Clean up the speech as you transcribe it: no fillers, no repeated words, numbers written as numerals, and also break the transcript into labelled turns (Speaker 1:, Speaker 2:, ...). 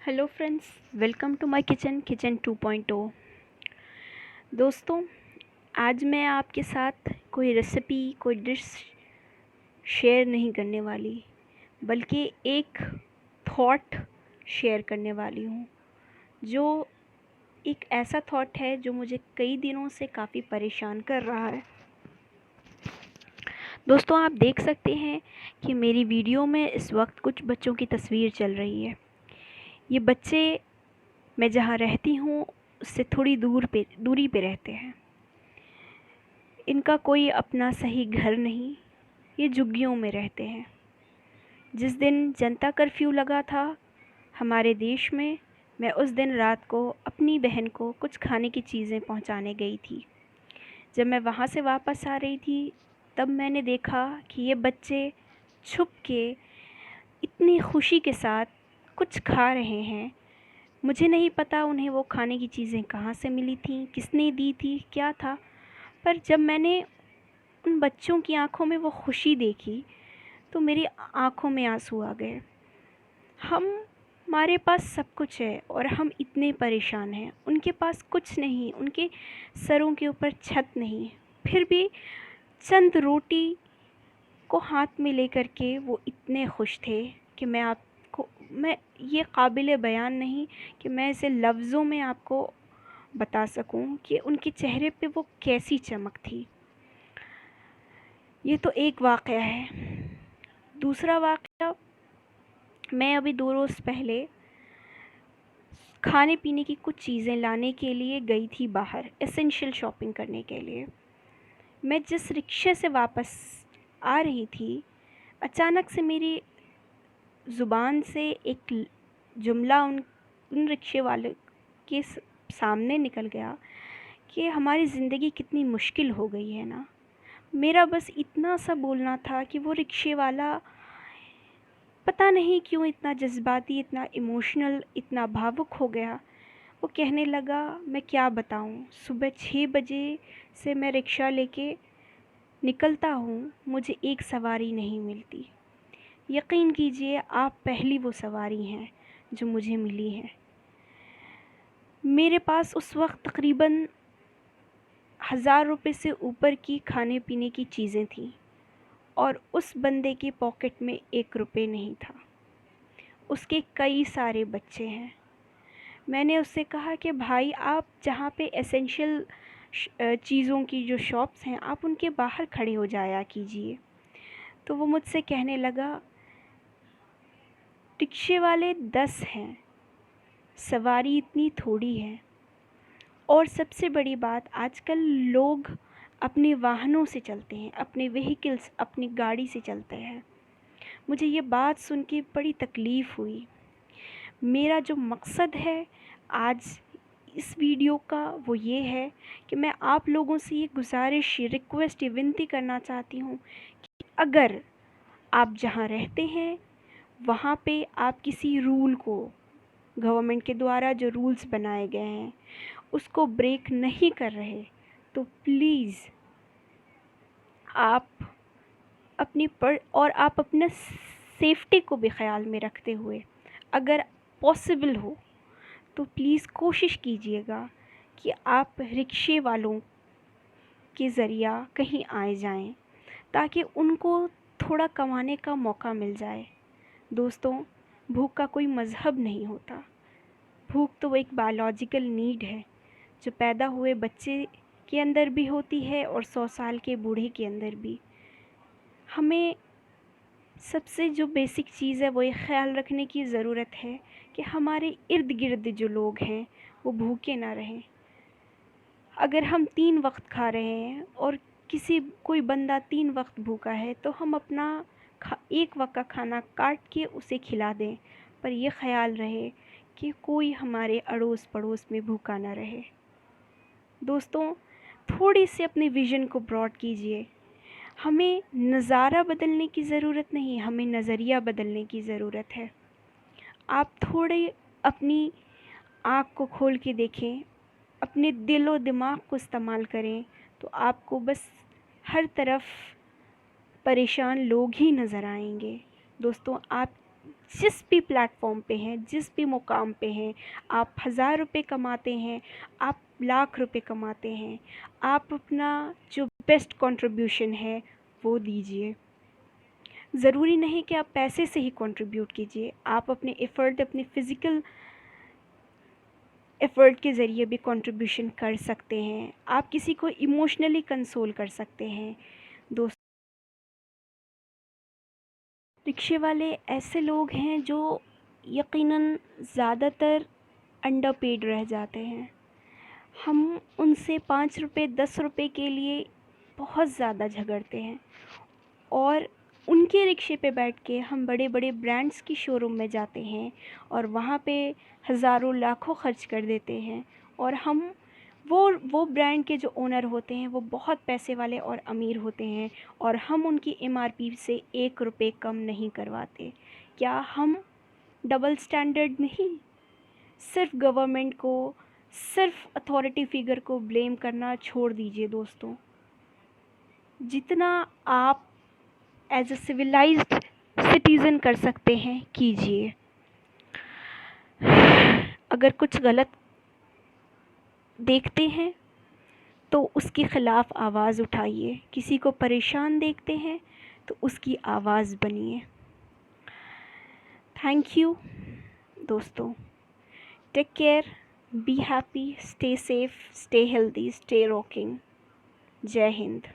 Speaker 1: Hello friends, welcome to my kitchen 2.0। दोस्तों, आज मैं आपके साथ कोई रेसिपी कोई डिश शेयर नहीं करने वाली, बल्कि एक थॉट शेयर करने वाली हूँ, जो एक ऐसा थॉट है जो मुझे कई दिनों से काफ़ी परेशान कर रहा है। दोस्तों, आप देख सकते हैं कि मेरी वीडियो में इस वक्त कुछ बच्चों की तस्वीर चल रही है। ये बच्चे मैं जहाँ रहती हूँ उससे थोड़ी दूरी पे रहते हैं। इनका कोई अपना सही घर नहीं, ये झुग्गियों में रहते हैं। जिस दिन जनता कर्फ्यू लगा था हमारे देश में, मैं उस दिन रात को अपनी बहन को कुछ खाने की चीज़ें पहुंचाने गई थी। जब मैं वहां से वापस आ रही थी, तब मैंने देखा कि ये बच्चे छुप के इतनी खुशी के साथ कुछ खा रहे हैं। मुझे नहीं पता उन्हें वो खाने की चीज़ें कहाँ से मिली थीं, किसने दी थी, क्या था, पर जब मैंने उन बच्चों की आंखों में वो खुशी देखी तो मेरी आंखों में आंसू आ गए। हमारे पास सब कुछ है और हम इतने परेशान हैं, उनके पास कुछ नहीं, उनके सरों के ऊपर छत नहीं, फिर भी चंद रोटी को हाथ में लेकर के वो इतने खुश थे कि मैं ये काबिल बयान नहीं कि मैं इसे लफ्ज़ों में आपको बता सकूं कि उनके चेहरे पे वो कैसी चमक थी। ये तो एक वाक़या है। दूसरा वाक़या, मैं अभी 2 रोज़ पहले खाने पीने की कुछ चीज़ें लाने के लिए गई थी बाहर, एसेंशियल शॉपिंग करने के लिए। मैं जिस रिक्शे से वापस आ रही थी, अचानक से मेरी ज़ुबान से एक जुमला उन रिक्शे वाले के सामने निकल गया कि हमारी ज़िंदगी कितनी मुश्किल हो गई है ना। मेरा बस इतना सा बोलना था कि वो रिक्शे वाला पता नहीं क्यों इतना जज्बाती, इतना इमोशनल, इतना भावुक हो गया। वो कहने लगा, मैं क्या बताऊं, सुबह 6 बजे से मैं रिक्शा लेके निकलता हूँ, मुझे एक सवारी नहीं मिलती। यकीन कीजिए, आप पहली वो सवारी हैं जो मुझे मिली है। मेरे पास उस वक्त तकरीबन 1000 रुपये से ऊपर की खाने पीने की चीज़ें थीं और उस बंदे के पॉकेट में 1 रुपये नहीं था। उसके कई सारे बच्चे हैं। मैंने उससे कहा कि भाई, आप जहाँ पे एसेंशियल चीज़ों की जो शॉप्स हैं, आप उनके बाहर खड़े हो जाया कीजिए। तो वो मुझसे कहने लगा, रिक्शे वाले 10 हैं, सवारी इतनी थोड़ी है। और सबसे बड़ी बात, आजकल लोग अपने वाहनों से चलते हैं, अपने व्हीकल्स, अपनी गाड़ी से चलते हैं। मुझे ये बात सुन के बड़ी तकलीफ़ हुई। मेरा जो मकसद है आज इस वीडियो का वो ये है कि मैं आप लोगों से ये गुजारिश, रिक्वेस्ट, विनती करना चाहती हूँ कि अगर आप जहाँ रहते हैं वहाँ पे आप किसी रूल को, गवर्नमेंट के द्वारा जो रूल्स बनाए गए हैं, उसको ब्रेक नहीं कर रहे, तो प्लीज़ आप आप अपना सेफ्टी को भी ख्याल में रखते हुए, अगर पॉसिबल हो तो प्लीज़ कोशिश कीजिएगा कि आप रिक्शे वालों के ज़रिया कहीं आए जाएं, ताकि उनको थोड़ा कमाने का मौका मिल जाए। दोस्तों, भूख का कोई मज़हब नहीं होता। भूख तो एक बायोलॉजिकल नीड है जो पैदा हुए बच्चे के अंदर भी होती है और 100 साल के बूढ़े के अंदर भी। हमें सबसे जो बेसिक चीज़ है वो ये ख़्याल रखने की ज़रूरत है कि हमारे इर्द गिर्द जो लोग हैं वो भूखे ना रहें। अगर हम 3 वक्त खा रहे हैं और कोई बंदा 3 वक्त भूखा है, तो हम अपना 1 वक्त का खाना काट के उसे खिला दें, पर यह ख़्याल रहे कि कोई हमारे अड़ोस पड़ोस में भूखा ना रहे। दोस्तों, थोड़ी सी अपने विज़न को ब्रॉड कीजिए। हमें नज़ारा बदलने की ज़रूरत नहीं, हमें नज़रिया बदलने की ज़रूरत है। आप थोड़े अपनी आँख को खोल के देखें, अपने दिल और दिमाग को इस्तेमाल करें, तो आपको बस हर तरफ परेशान लोग ही नज़र आएंगे। दोस्तों, आप जिस भी प्लेटफॉर्म पे हैं, जिस भी मुकाम पे हैं, आप 1000 रुपये कमाते हैं, आप लाख रुपए कमाते हैं, आप अपना जो बेस्ट कंट्रीब्यूशन है वो दीजिए। ज़रूरी नहीं कि आप पैसे से ही कंट्रीब्यूट कीजिए, आप अपने एफ़र्ट, अपने फ़िज़िकल एफ़र्ट के ज़रिए भी कंट्रीब्यूशन कर सकते हैं। आप किसी को इमोशनली कंसोल कर सकते हैं। दोस्तों, रिक्शे वाले ऐसे लोग हैं जो यकीनन ज़्यादातर अंडरपेड रह जाते हैं। हम उनसे 5 रुपये 10 रुपये के लिए बहुत ज़्यादा झगड़ते हैं और उनके रिक्शे पे बैठ के हम बड़े बड़े ब्रांड्स की शोरूम में जाते हैं और वहाँ पे हज़ारों लाखों ख़र्च कर देते हैं और हम वो ब्रांड के जो ओनर होते हैं वो बहुत पैसे वाले और अमीर होते हैं और हम उनकी एमआरपी से 1 रुपये कम नहीं करवाते। क्या हम डबल स्टैंडर्ड नहीं? सिर्फ गवर्नमेंट को, सिर्फ अथॉरिटी फिगर को ब्लेम करना छोड़ दीजिए दोस्तों। जितना आप एज अ सिविलाइज्ड सिटीज़न कर सकते हैं कीजिए। अगर कुछ गलत देखते हैं तो उसके ख़िलाफ़ आवाज़ उठाइए। किसी को परेशान देखते हैं तो उसकी आवाज़ बनिए। थैंक यू दोस्तों। Take care, be happy, stay safe, stay healthy, stay rocking. जय हिंद।